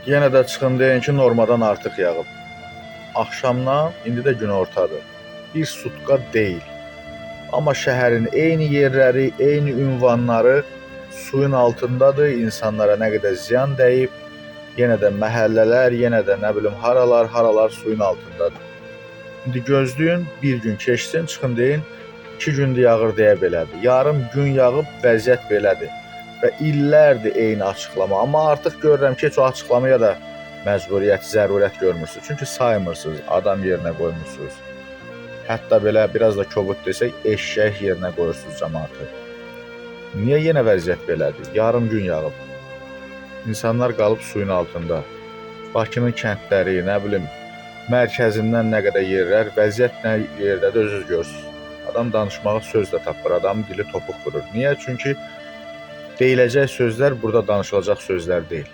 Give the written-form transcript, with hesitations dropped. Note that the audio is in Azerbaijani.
Yenə də çıxın deyin ki, normadan artıq yağıb. Axşamdan, indi də günortadır. Bir sutka deyil. Amma şəhərin eyni yerləri, eyni ünvanları suyun altındadır. İnsanlara nə qədər ziyan dəyib. Yenə də məhəllələr, yenə də nə bilim haralar suyun altındadır. İndi gözləyin, bir gün keçsin, çıxın deyin, 2 gündür yağır deyə belədir. Yarım gün yağıb, vəziyyət belədir. Və illərdir eyni açıqlama. Amma artıq görürəm ki, heç o açıqlamaya da məcburiyyət, zərurət görmürsünüz. Çünki saymırsınız, adam yerinə qoymursunuz. Hətta belə biraz da kobud desək, eşşək yerinə qoyursunuz cəmaatı. Niyə yenə vəziyyət belədir? Yarım gün yağıb. İnsanlar qalıb suyun altında. Bakının kəndləri, nə bilim, mərkəzindən nə qədər yerlər, vəziyyət nə yerdədir, özünüz görürsünüz. Adam danışmağa söz də tapır, adamın dili topuq vurur. Niyə? Çünki deyiləcək sözlər burada danışılacaq sözlər deyil.